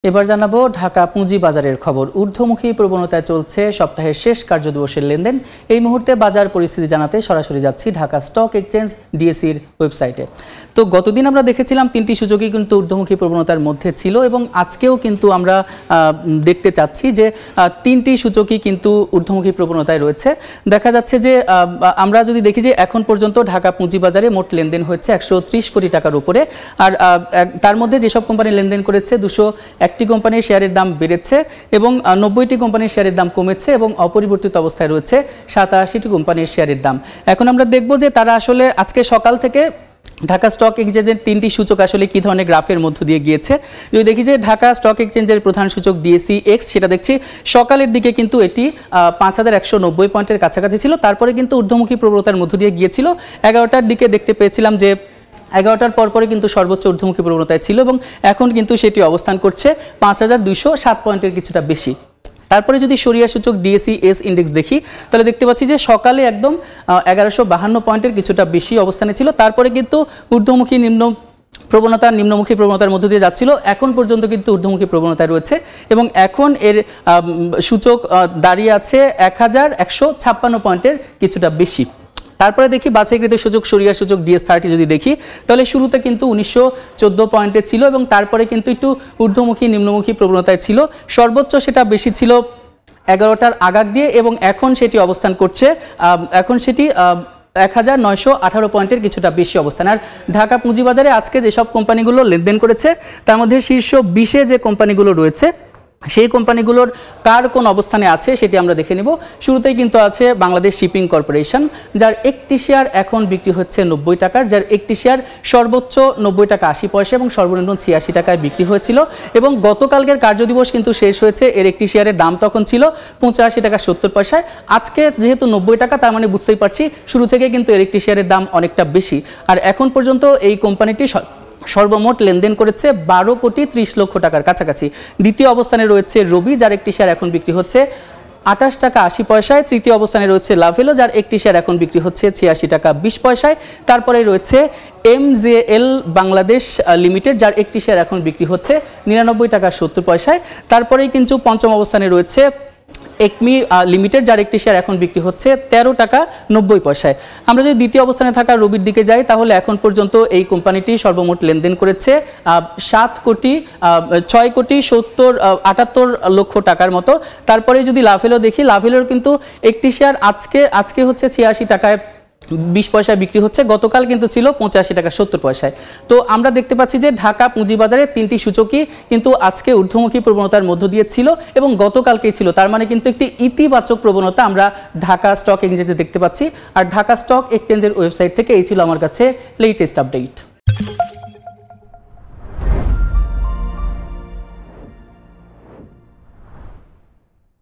এবার জানাবো ঢাকা পুঁজিবাজারের খবর। ঊর্ধ্বমুখী প্রবণতায় চলছে সপ্তাহের শেষ কার্যদিবসের লেনদেন। এই মুহূর্তে বাজার পরিস্থিতি জানাতে সরাসরি যাচ্ছি ঢাকা স্টক এক্সচেঞ্জ ডিএসির ওয়েবসাইটে। তো গতদিন আমরা দেখেছিলাম তিনটি সূচকই কিন্তু ঊর্ধ্বমুখী প্রবণতার মধ্যে ছিল এবং আজকেও কিন্তু আমরা দেখতে চাচ্ছি যে তিনটি সূচকই কিন্তু ঊর্ধ্বমুখী প্রবণতায় রয়েছে। দেখা যাচ্ছে যে আমরা যদি দেখি যে এখন পর্যন্ত ঢাকা পুঁজিবাজারে মোট লেনদেন হয়েছে 130 কোটি টাকার উপরে। আর তার মধ্যে যেসব কোম্পানি লেনদেন করেছে 201টি কোম্পানির শেয়ারের দাম বেড়েছে এবং 90টি কোম্পানির শেয়ারের দাম কমেছে এবং অপরিবর্তিত অবস্থায় রয়েছে 87টি কোম্পানির শেয়ারের দাম। এখন আমরা দেখব যে তারা আসলে আজকে সকাল থেকে ঢাকা স্টক এক্সচেঞ্জের তিনটি সূচক আসলে কি ধরনের গ্রাফের মধ্য দিয়ে গিয়েছে। যদি দেখি যে ঢাকা স্টক এক্সচেঞ্জের প্রধান সূচক ডিএসি এক্স, সেটা দেখছি সকালের দিকে কিন্তু এটি 5190 পয়েন্টের কাছাকাছি ছিল, তারপরে কিন্তু ঊর্ধ্বমুখী প্রবণতার মধ্য দিয়ে গিয়েছিল। 11টার দিকে দেখতে পেয়েছিলাম যে 11টার পরপরে কিন্তু সর্বোচ্চ ঊর্ধ্বমুখী প্রবণতায় ছিল এবং এখন কিন্তু সেটি অবস্থান করছে 5207 পয়েন্টের কিছুটা বেশি। তারপরে যদি সরিয়া সূচক ডিএসি এস ইন্ডেক্স দেখি তাহলে দেখতে পাচ্ছি যে সকালে একদম 1152 পয়েন্টের কিছুটা বেশি অবস্থানে ছিল, তারপরে কিন্তু ঊর্ধ্বমুখী নিম্নমুখী প্রবণতার মধ্য দিয়ে যাচ্ছিল। এখন পর্যন্ত কিন্তু ঊর্ধ্বমুখী প্রবণতায় রয়েছে এবং এখন এর সূচক দাঁড়িয়ে আছে 1156 পয়েন্টের কিছুটা বেশি। তারপরে দেখি বাছাইকৃত সূচক সরিয়া সূচক ডিএস30 যদি দেখি তাহলে শুরুতে কিন্তু 1914 পয়েন্টে ছিল এবং তারপরে কিন্তু একটু ঊর্ধ্বমুখী নিম্নমুখী প্রবণতায় ছিল। সর্বোচ্চ সেটা বেশি ছিল 11টার আগাগ দিয়ে এবং এখন সেটি অবস্থান করছে 1918 পয়েন্টের কিছুটা বেশি অবস্থান। আর ঢাকা পুঁজিবাজারে আজকে যেসব কোম্পানিগুলো লেনদেন করেছে তার মধ্যে শীর্ষ 20-এ যে কোম্পানিগুলো রয়েছে সেই কোম্পানিগুলোর কার কোন অবস্থানে আছে সেটি আমরা দেখে নিব। শুরুতেই কিন্তু আছে বাংলাদেশ শিপিং কর্পোরেশন, যার একটি শেয়ার এখন বিক্রি হচ্ছে 90 টাকার, যার একটি শেয়ার সর্বোচ্চ 90 টাকা 80 পয়সা এবং সর্বনিম্ন 86 টাকায় বিক্রি হয়েছিল এবং গতকালকের কার্যদিবস কিন্তু শেষ হয়েছে। এর একটি শেয়ারের দাম তখন ছিল 85 টাকা 70 পয়সায়। আজকে যেহেতু 90 টাকা, তার মানে বুঝতেই পারছি শুরু থেকে কিন্তু এর একটি শেয়ারের দাম অনেকটা বেশি। আর এখন পর্যন্ত এই কোম্পানিটি সর্বমোট লেনদেন করেছে 12 কোটি 30 লক্ষ টাকার কাছাকাছি। দ্বিতীয় অবস্থানে রয়েছে রবি, যার একটি শেয়ার এখন বিক্রি হচ্ছে 28 টাকা 80 পয়সায়। তৃতীয় অবস্থানে রয়েছে লাভেলো, যার একটি শেয়ার এখন বিক্রি হচ্ছে 86 টাকা 20 পয়সায়। তারপরে রয়েছে MJL বাংলাদেশ লিমিটেড, যার একটি শেয়ার এখন বিক্রি হচ্ছে 99 টাকা 70 পয়সায়। তারপরেই কিন্তু পঞ্চম অবস্থানে রয়েছে একমি লিমিটেড, যার একটি শেয়ার এখন বিক্রি হচ্ছে 13 টাকা 90 পয়সায়। আমরা যদি দ্বিতীয় অবস্থানে থাকা রবির দিকে যাই তাহলে এখন পর্যন্ত এই কোম্পানিটি সর্বমোট লেনদেন করেছে 6 কোটি 78 লক্ষ টাকার মতো। তারপরে যদি লাভেলো দেখি, লাভেলোর কিন্তু একটি শেয়ার আজকে হচ্ছে 86 টাকায় 20 পয়সায় বিক্রি হচ্ছে, গতকাল কিন্তু ছিল 85 টাকা 70 পয়সায়। তো আমরা দেখতে পাচ্ছি যে ঢাকা পুঁজিবাজারে তিনটি সূচকই কিন্তু আজকে ঊর্ধ্বমুখী প্রবণতার মধ্য দিয়ে ছিল এবং গতকালকেই ছিল। তার মানে কিন্তু একটি ইতিবাচক প্রবণতা আমরা ঢাকা স্টক এক্সচেঞ্জে দেখতে পাচ্ছি। আর ঢাকা স্টক এক্সচেঞ্জের ওয়েবসাইট থেকে এই ছিল আমার কাছে লেটেস্ট আপডেট।